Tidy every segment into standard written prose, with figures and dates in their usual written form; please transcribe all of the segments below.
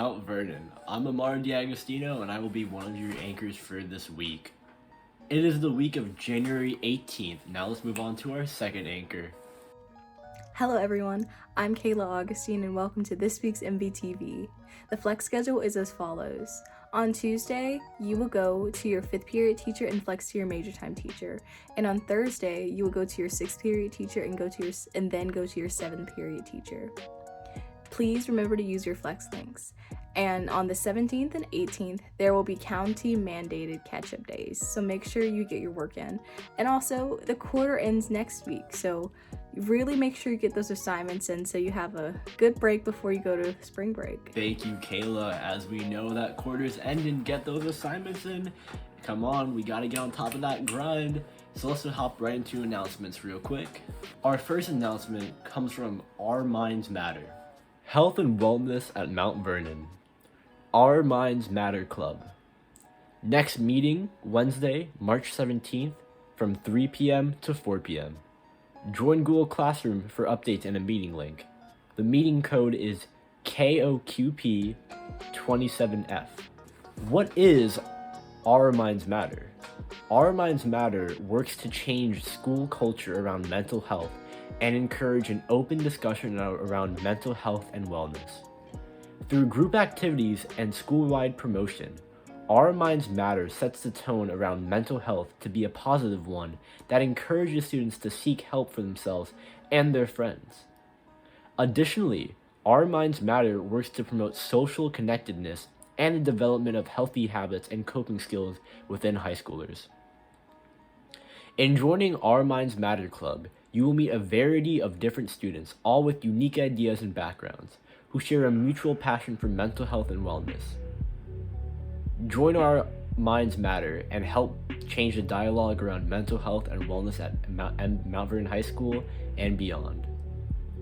Mount Vernon. I'm Amar D'Agostino, and I will be one of your anchors for this week. It is the week of January 18th. Now let's move on to our second anchor. Hello everyone, I'm Kayla Augustine and welcome to this week's MVTV. The flex schedule is as follows. On Tuesday, you will go to your 5th period teacher and flex to your major time teacher. And on Thursday, you will go to your 6th period teacher and then go to your 7th period teacher. Please remember to use your flex links. And on the 17th and 18th, there will be county mandated catch-up days, so make sure you get your work in. And also, the quarter ends next week, so really make sure you get those assignments in so you have a good break before you go to spring break. Thank you, Kayla. As we know that quarters end and get those assignments in, come on, we gotta get on top of that grind. So let's just hop right into announcements real quick. Our first announcement comes from Our Minds Matter. Health and wellness at Mount Vernon. Our Minds Matter Club. Next meeting, Wednesday, March 17th, from 3 p.m. to 4 p.m. Join Google Classroom for updates and a meeting link. The meeting code is KOQP27F. What is Our Minds Matter? Our Minds Matter works to change school culture around mental health and encourage an open discussion around mental health and wellness. Through group activities and school-wide promotion, Our Minds Matter sets the tone around mental health to be a positive one that encourages students to seek help for themselves and their friends. Additionally, Our Minds Matter works to promote social connectedness and the development of healthy habits and coping skills within high schoolers. In joining Our Minds Matter Club, you will meet a variety of different students, all with unique ideas and backgrounds, who share a mutual passion for mental health and wellness. Join Our Minds Matter and help change the dialogue around mental health and wellness at Mount Vernon High School and beyond.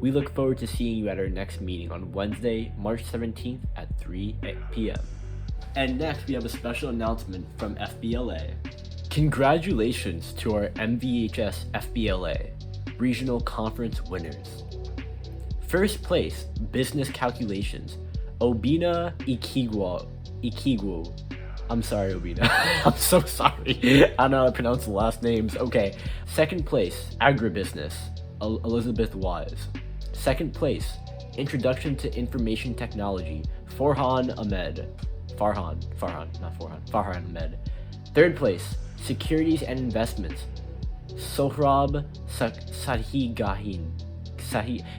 We look forward to seeing you at our next meeting on Wednesday, March 17th at 3 p.m. And next, we have a special announcement from FBLA. Congratulations to our MVHS FBLA Regional Conference winners. First place, Business Calculations, Obina Ikigwo. I'm sorry, Obina. I'm so sorry. I don't know how to pronounce the last names. Okay. Second place, Agribusiness, Elizabeth Wise. Second place, Introduction to Information Technology, Farhan Ahmed. Third place, Securities and Investments, Sohrab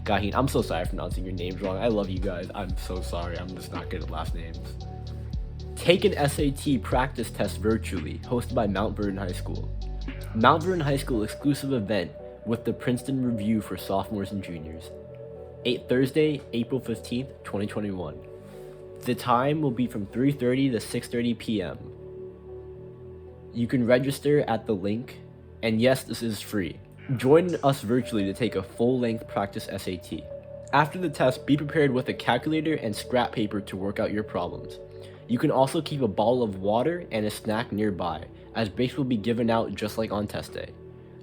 Gahin. I'm so sorry for pronouncing your names wrong. I love you guys. I'm so sorry. I'm just not good at last names. Take an SAT practice test virtually, hosted by Mount Vernon High School. Mount Vernon High School exclusive event with the Princeton Review for sophomores and juniors. Thursday, April 15th, 2021. The time will be from 3:30 to 6:30 p.m. You can register at the link, and yes, this is free. Join us virtually to take a full-length practice SAT. After the test, be prepared with a calculator and scrap paper to work out your problems. You can also keep a bottle of water and a snack nearby, as breaks will be given out just like on test day.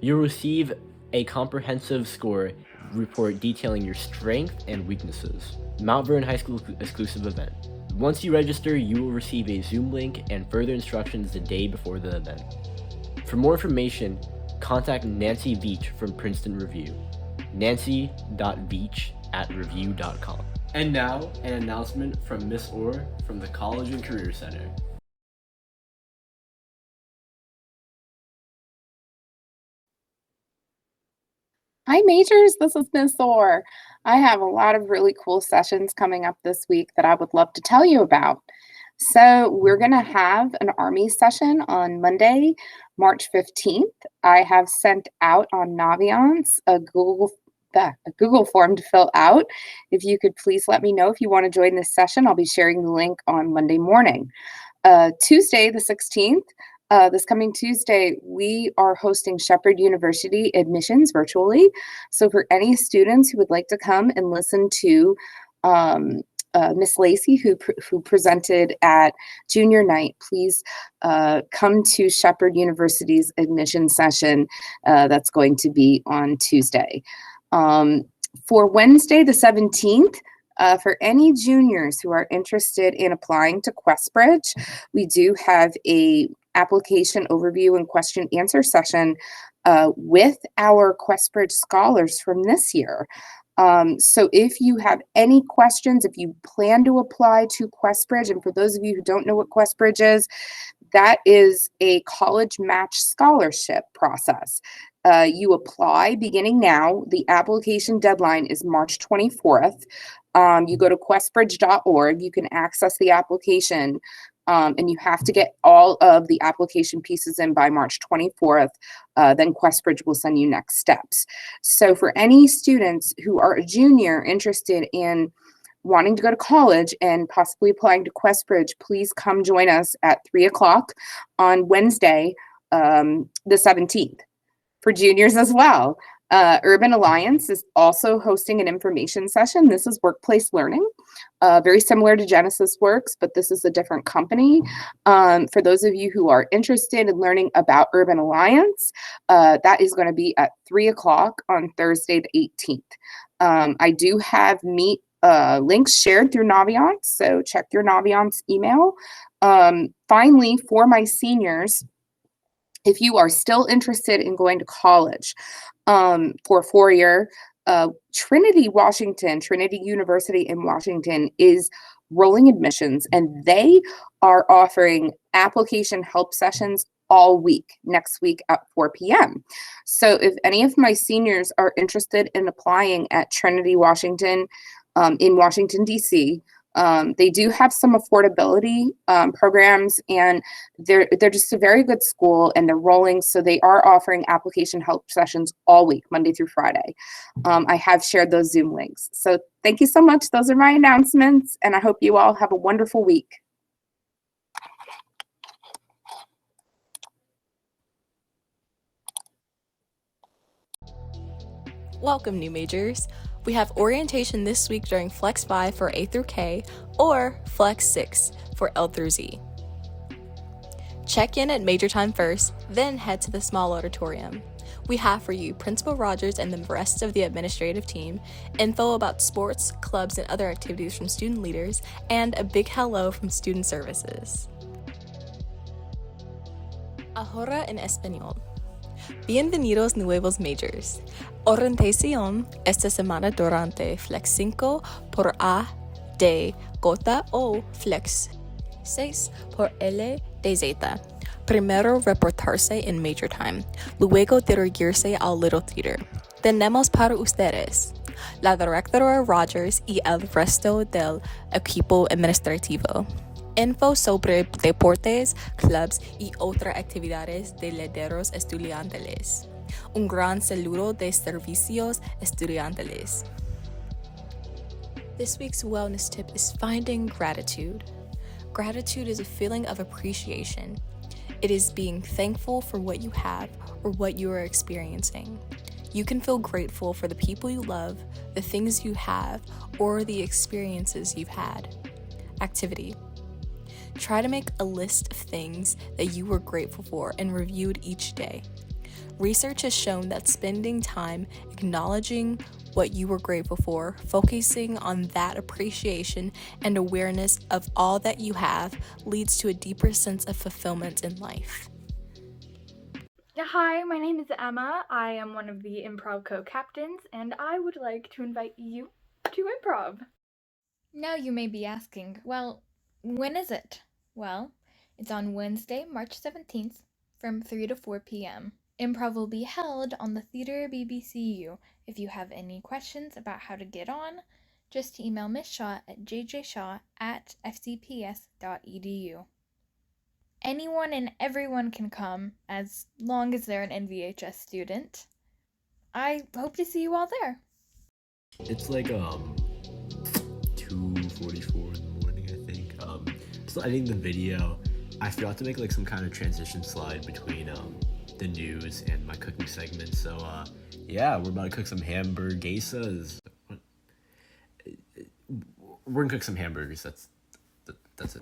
You'll receive a comprehensive score report detailing your strengths and weaknesses. Mount Vernon High School exclusive event. Once you register, you will receive a Zoom link and further instructions the day before the event. For more information, contact Nancy Veach from Princeton Review. nancy.veach@review.com. And now, an announcement from Miss Orr from the College and Career Center. Hi majors, this is Ms. Orr. I have a lot of really cool sessions coming up this week that I would love to tell you about. So we're going to have an Army session on Monday, March 15th. I have sent out on Naviance a Google form to fill out. If you could please let me know if you want to join this session. I'll be sharing the link on Monday morning. Tuesday, the 16th, this coming Tuesday, we are hosting Shepherd University admissions virtually. So for any students who would like to come and listen to Miss Lacey, who presented at junior night, please come to Shepherd University's admission session that's going to be on Tuesday. For Wednesday, the 17th, For any juniors who are interested in applying to QuestBridge, we do have a application overview and question answer session with our QuestBridge scholars from this year. So if you have any questions, if you plan to apply to QuestBridge, and for those of you who don't know what QuestBridge is, that is a college match scholarship process. You apply beginning now. The application deadline is March 24th. You go to questbridge.org. You can access the application, and you have to get all of the application pieces in by March 24th. Then QuestBridge will send you next steps. So for any students who are a junior interested in wanting to go to college and possibly applying to QuestBridge, please come join us at 3 o'clock on Wednesday, the 17th. For juniors as well, Urban Alliance is also hosting an information session. This is workplace learning, very similar to Genesis Works, but this is a different company. For those of you who are interested in learning about Urban Alliance, that is going to be at 3 o'clock on Thursday the 18th. I do have Meet links shared through Naviance, so check your Naviance email. Finally, for my seniors, if you are still interested in going to college for 4-year, Trinity University in Washington is rolling admissions, and they are offering application help sessions all week, next week at 4 p.m. So if any of my seniors are interested in applying at Trinity Washington in Washington, D.C., they do have some affordability programs, and they're just a very good school, and they're rolling, so they are offering application help sessions all week, Monday through Friday. I have shared those Zoom links. So thank you so much. Those are my announcements, and I hope you all have a wonderful week. Welcome, new majors. We have orientation this week during Flex 5 for A through K or Flex 6 for L through Z. Check in at major time first, then head to the small auditorium. We have for you Principal Rogers and the rest of the administrative team, info about sports, clubs, and other activities from student leaders, and a big hello from student services. Ahora en español. Bienvenidos nuevos majors. Orientación esta semana durante Flex 5 por A de gota o Flex 6 por L de Z. Primero reportarse en Major Time, luego dirigirse al Little Theater. Tenemos para ustedes la directora Rogers y el resto del equipo administrativo. Info sobre deportes, clubs y otras actividades de líderes estudiantiles. Un gran saludo de servicios estudiantiles. This week's wellness tip is finding gratitude. Gratitude is a feeling of appreciation. It is being thankful for what you have or what you are experiencing. You can feel grateful for the people you love, the things you have, or the experiences you've had. Activity. Try to make a list of things that you were grateful for and reviewed each day. Research has shown that spending time acknowledging what you were grateful for, focusing on that appreciation and awareness of all that you have, leads to a deeper sense of fulfillment in life. Hi, my name is Emma. I am one of the Improv co-captains, and I would like to invite you to improv. Now you may be asking, well, when is it? Well, it's on Wednesday, March 17th from 3 to 4 p.m. Improv will be held on the Theater BBCU. If you have any questions about how to get on, just email Ms. Shaw at jjshaw@fcps.edu. Anyone and everyone can come, as long as they're an MVHS student. I hope to see you all there. It's like 2:44 in the morning, I think. So editing the video, I forgot to make like some kind of transition slide between the news and my cooking segment. So yeah, we're about to cook some hamburguesas. We're gonna cook some hamburgers. That's it.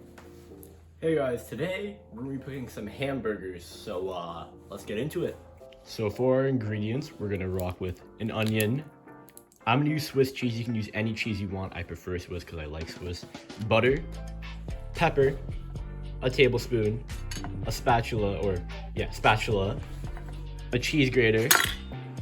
Hey guys, today we're gonna be cooking some hamburgers. So let's get into it. So for our ingredients, we're gonna rock with an onion, I'm gonna use Swiss cheese. You can use any cheese you want. I prefer Swiss because I like Swiss. Butter, pepper, a tablespoon, a spatula, a cheese grater,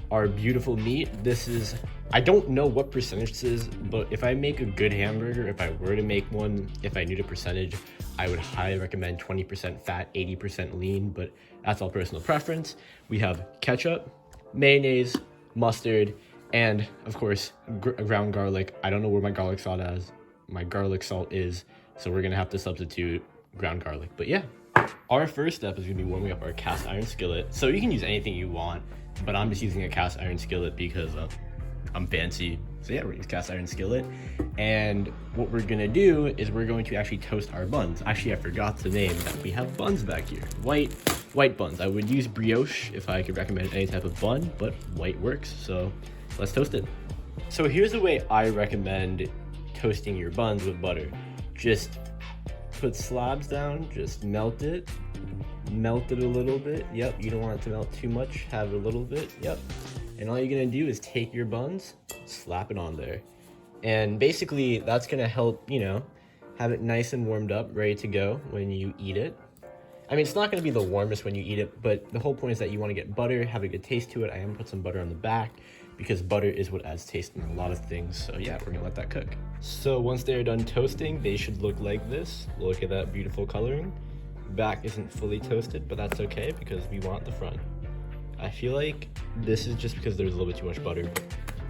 our beautiful meat. This is, I don't know what percentage this is, but if I make a good hamburger, if I were to make one, if I knew the percentage, I would highly recommend 20% fat, 80% lean, but that's all personal preference. We have ketchup, mayonnaise, mustard, and of course, ground garlic. I don't know where my garlic salt is, so we're gonna have to substitute ground garlic. But yeah, our first step is gonna be warming up our cast iron skillet. So you can use anything you want, but I'm just using a cast iron skillet because I'm fancy. So yeah, we're gonna use cast iron skillet. And what we're gonna do is we're going to actually toast our buns. Actually, I forgot to name that we have buns back here. White buns. I would use brioche if I could recommend any type of bun, but white works. So let's toast it. So here's the way I recommend toasting your buns with butter. Just put slabs down, just melt it a little bit. Yep, you don't want it to melt too much, have a little bit, yep. And all you're gonna do is take your buns, slap it on there. And basically that's gonna help, you know, have it nice and warmed up, ready to go when you eat it. I mean, it's not gonna be the warmest when you eat it, but the whole point is that you wanna get butter, have a good taste to it. I am gonna put some butter on the back because butter is what adds taste in a lot of things. So yeah, we're gonna let that cook. So once they're done toasting, they should look like this. Look at that beautiful coloring. Back isn't fully toasted, but that's okay because we want the front. I feel like this is just because there's a little bit too much butter.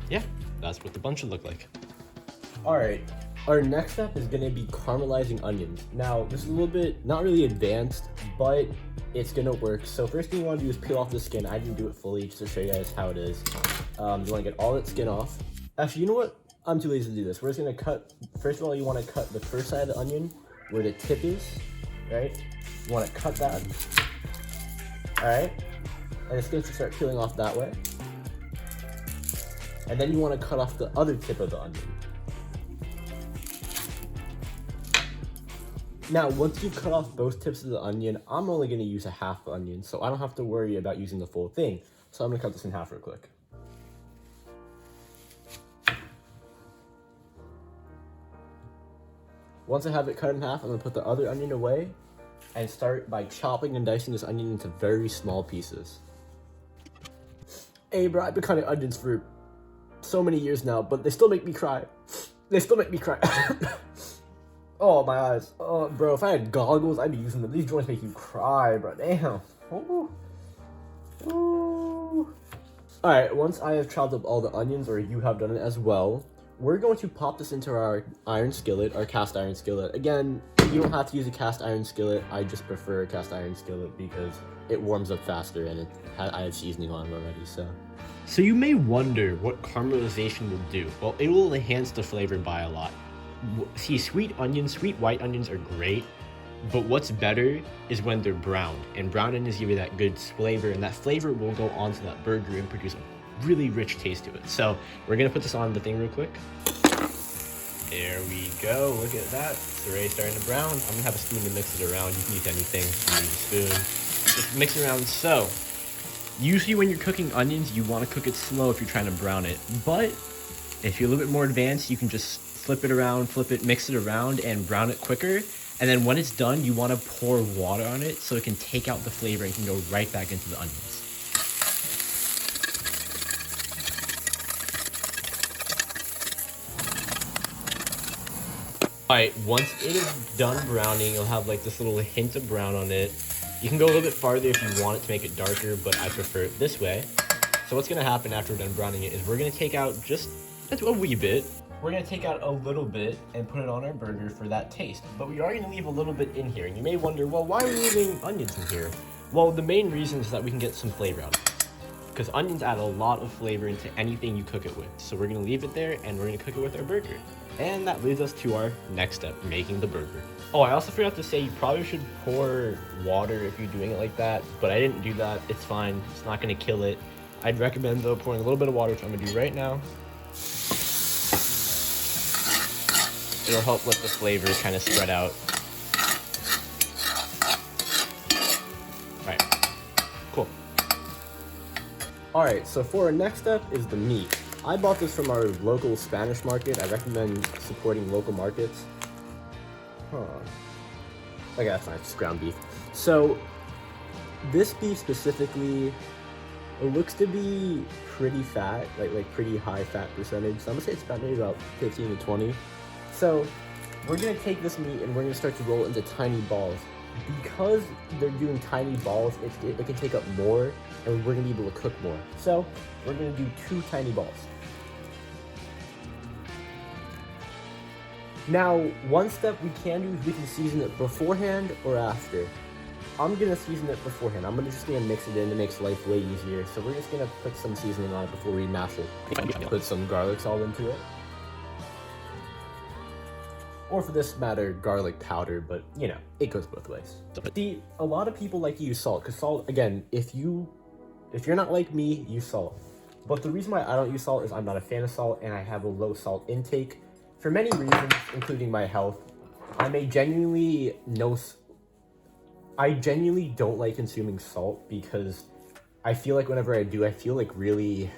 Yeah, that's what the bun should look like. All right, our next step is gonna be caramelizing onions. Now, this is a little bit, not really advanced, but it's gonna work. So first thing you wanna do is peel off the skin. I didn't do it fully just to show you guys how it is. You wanna get all that skin off. Actually, you know what? I'm too lazy to do this. We're just gonna cut, first of all, you wanna cut the first side of the onion where the tip is, right? You wanna cut that, all right? And it's going to start peeling off that way. And then you want to cut off the other tip of the onion. Now, once you cut off both tips of the onion, I'm only going to use a half onion, so I don't have to worry about using the full thing. So I'm going to cut this in half real quick. Once I have it cut in half, I'm going to put the other onion away and start by chopping and dicing this onion into very small pieces. Hey bro, I've been cutting onions for so many years now, but they still make me cry. They still make me cry. Oh, my eyes. Oh, bro, if I had goggles, I'd be using them. These joints make you cry, bro. Damn. Ooh. Ooh. All right, once I have chopped up all the onions, or you have done it as well, we're going to pop this into our iron skillet, our cast iron skillet. Again, you don't have to use a cast iron skillet. I just prefer a cast iron skillet because it warms up faster and I have seasoning on it already, so. So you may wonder what caramelization will do. Well, it will enhance the flavor by a lot. See, sweet white onions are great, but what's better is when they're browned. And brown onions give you that good flavor, and that flavor will go onto that burger and produce a really rich taste to it. So we're gonna put this on the thing real quick. There we go, look at that. It's already starting to brown. I'm gonna have a spoon to mix it around. You can use anything, you can use a spoon. Just mix it around. So, usually when you're cooking onions, you wanna cook it slow if you're trying to brown it. But if you're a little bit more advanced, you can just flip it around, mix it around and brown it quicker. And then when it's done, you wanna pour water on it so it can take out the flavor and can go right back into the onions. Alright, once it is done browning, you'll have like this little hint of brown on it. You can go a little bit farther if you want it to make it darker, but I prefer it this way. So what's gonna happen after we're done browning it is we're gonna take out just a wee bit. We're gonna take out a little bit and put it on our burger for that taste. But we are gonna leave a little bit in here. And you may wonder, well, why are we leaving onions in here? Well, the main reason is that we can get some flavor out of it. Because onions add a lot of flavor into anything you cook it with. So we're gonna leave it there and we're gonna cook it with our burger. And that leads us to our next step, making the burger. Oh, I also forgot to say you probably should pour water if you're doing it like that, but I didn't do that. It's fine, it's not gonna kill it. I'd recommend though pouring a little bit of water, which I'm gonna do right now. It'll help let the flavor kind of spread out. Alright, cool. Alright, so for our next step is the meat. I bought this from our local Spanish market. I recommend supporting local markets. Okay, that's fine, it's just ground beef. So, this beef specifically, it looks to be pretty fat, like pretty high fat percentage. So I'm gonna say it's about maybe about 15 to 20. So, we're gonna take this meat and we're gonna start to roll it into tiny balls. Because they're doing tiny balls, it can take up more, and we're gonna be able to cook more. So, we're gonna do 2 tiny balls. Now, one step we can do is we can season it beforehand or after. I'm gonna season it beforehand. I'm just gonna mix it in. It makes life way easier. So we're just gonna put some seasoning on it before we mash it. Put some garlic salt into it. Or for this matter, garlic powder, but you know, it goes both ways. See, a lot of people like to use salt, because salt, again, if you're not like me, use salt. But the reason why I don't use salt is I'm not a fan of salt, and I have a low salt intake. For many reasons, including my health, I genuinely don't like consuming salt because I feel like whenever I do, I feel like really,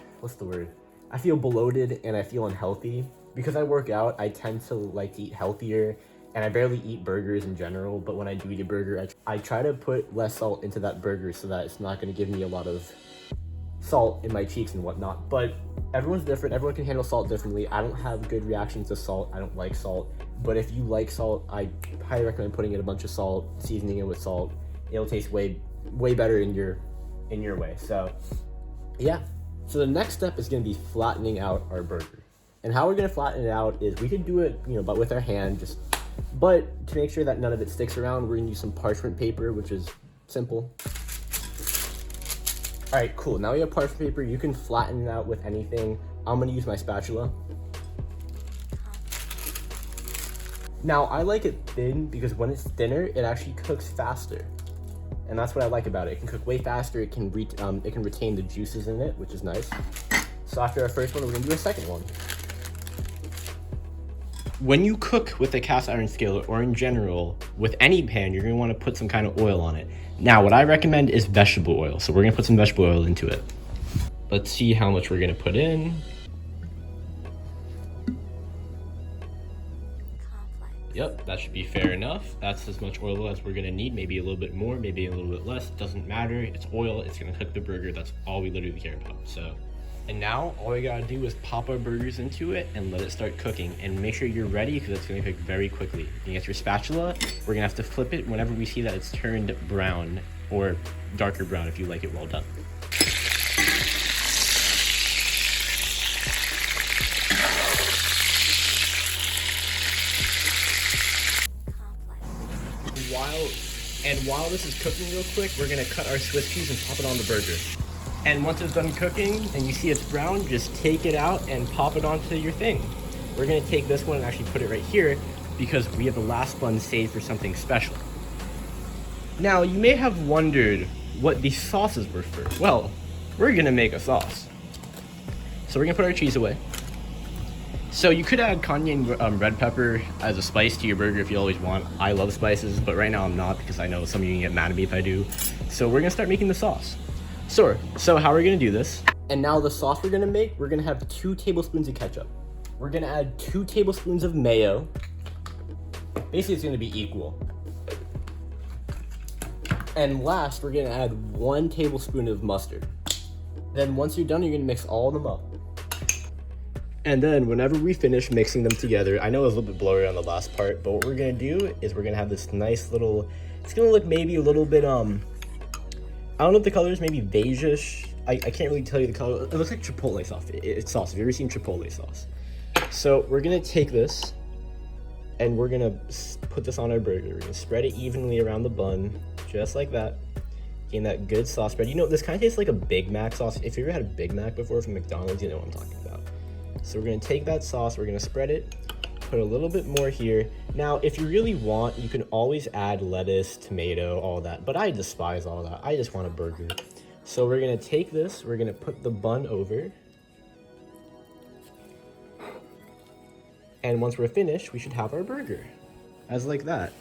I feel bloated and I feel unhealthy. Because I work out, I tend to like to eat healthier, and I barely eat burgers in general, but when I do eat a burger, I try to put less salt into that burger so that it's not going to give me a lot of salt in my cheeks and whatnot. But everyone's different. Everyone can handle salt differently. I don't have good reactions to salt. I don't like salt. But if you like salt, I highly recommend putting in a bunch of salt, seasoning it with salt. It'll taste way better in your way. So yeah. So the next step is going to be flattening out our burger. And how we're going to flatten it out is we could do it, but with our hand, but to make sure that none of it sticks around, we're going to use some parchment paper, which is simple. All right, cool. Now we have parchment paper. You can flatten it out with anything. I'm going to use my spatula. Now, I like it thin because when it's thinner, it actually cooks faster. And that's what I like about it. It can cook way faster. It can retain the juices in it, which is nice. So after our first one, we're going to do a second one. When you cook with a cast iron skillet, or in general, with any pan, you're going to want to put some kind of oil on it. Now, what I recommend is vegetable oil. So we're going to put some vegetable oil into it. Let's see how much we're going to put in. Yep, that should be fair enough. That's as much oil as we're going to need. Maybe a little bit more, maybe a little bit less. Doesn't matter. It's oil. It's going to cook the burger. That's all we literally care about. And now all we gotta do is pop our burgers into it and let it start cooking, and make sure you're ready because it's gonna cook very quickly. You can get your spatula. We're gonna have to flip it whenever we see that it's turned brown, or darker brown if you like it well done. While this is cooking real quick, we're gonna cut our Swiss cheese and pop it on the burger. And once it's done cooking and you see it's brown, just take it out and pop it onto your thing. We're gonna take this one and actually put it right here because we have the last bun saved for something special. Now, you may have wondered what these sauces were for. Well, we're gonna make a sauce. So we're gonna put our cheese away. So you could add cayenne red pepper as a spice to your burger if you always want. I love spices, but right now I'm not because I know some of you can get mad at me if I do. So we're gonna start making the sauce. So how are we gonna do this? And now the sauce we're gonna make, we're gonna have 2 tablespoons of ketchup. We're gonna add 2 tablespoons of mayo. Basically, it's gonna be equal. And last, we're gonna add 1 tablespoon of mustard. Then once you're done, you're gonna mix all of them up. And then whenever we finish mixing them together, I know it was a little bit blurry on the last part, but what we're gonna do is we're gonna have this nice little, it's gonna look maybe a little bit, I don't know if the color is maybe beige-ish. I can't really tell you the color. It looks like Chipotle sauce. It's sauce. Have you ever seen Chipotle sauce? So we're gonna take this and we're gonna put this on our burger. We're gonna spread it evenly around the bun, just like that. Getting that good sauce spread. This kind of tastes like a Big Mac sauce. If you ever had a Big Mac before from McDonald's, you know what I'm talking about. So we're gonna take that sauce, we're gonna spread it, put a little bit more here. Now, if you really want, you can always add lettuce, tomato, all that, but I despise all that. I just want a burger. So we're gonna take this, we're gonna put the bun over. And once we're finished, we should have our burger. As like that.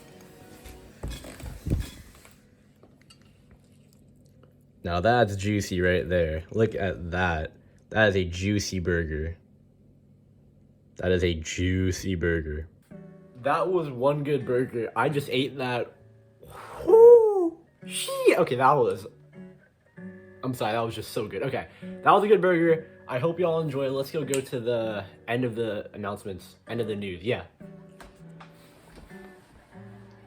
Now that's juicy right there. Look at that. That is a juicy burger. That is a juicy burger. That was one good burger. I just ate that. Whoo! Okay, I'm sorry, that was just so good. Okay, that was a good burger. I hope y'all enjoy. Let's go to the end of the announcements, end of the news. Yeah.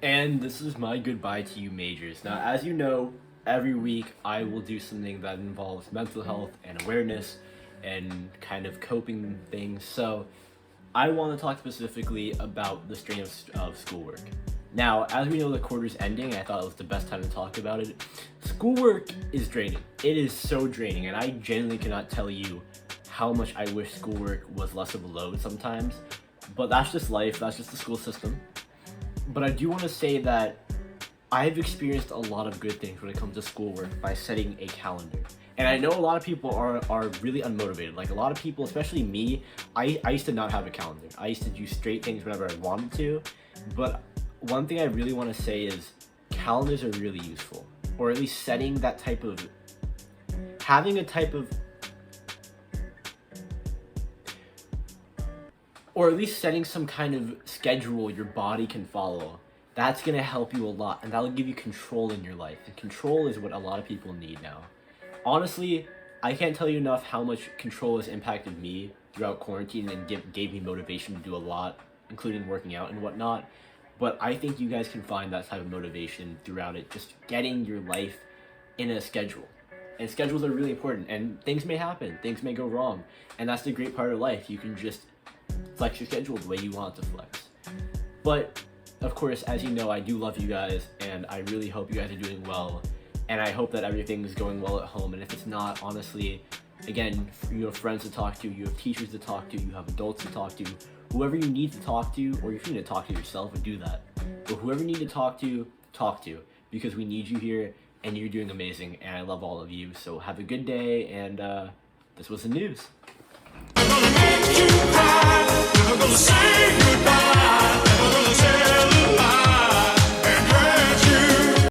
And this is my goodbye to you majors. Now, as you know, every week I will do something that involves mental health and awareness and kind of coping things. So I want to talk specifically about the strain of schoolwork. Now, as we know, the quarter's ending, I thought it was the best time to talk about it. Schoolwork is draining. It is so draining, and I genuinely cannot tell you how much I wish schoolwork was less of a load sometimes. But that's just life. That's just the school system. But I do want to say that I've experienced a lot of good things when it comes to schoolwork by setting a calendar. And I know a lot of people are really unmotivated. Like a lot of people, especially me, I used to not have a calendar. I used to do straight things whenever I wanted to. But one thing I really want to say is calendars are really useful. Or at least setting that type of, having a type of, or at least setting some kind of schedule your body can follow. That's gonna help you a lot, and that'll give you control in your life. And control is what a lot of people need now. Honestly, I can't tell you enough how much control has impacted me throughout quarantine and gave me motivation to do a lot, including working out and whatnot. But I think you guys can find that type of motivation throughout it, just getting your life in a schedule. And schedules are really important, and things may happen, things may go wrong, and that's the great part of life. You can just flex your schedule the way you want it to flex. But of course, as you know, I do love you guys, and I really hope you guys are doing well, and I hope that everything is going well at home. And if it's not, honestly, again, you have friends to talk to, you have teachers to talk to, you have adults to talk to, whoever you need to talk to, or if you need to talk to yourself, and do that. But whoever you need to talk to, because we need you here, and you're doing amazing, and I love all of you. So have a good day, and this was the news.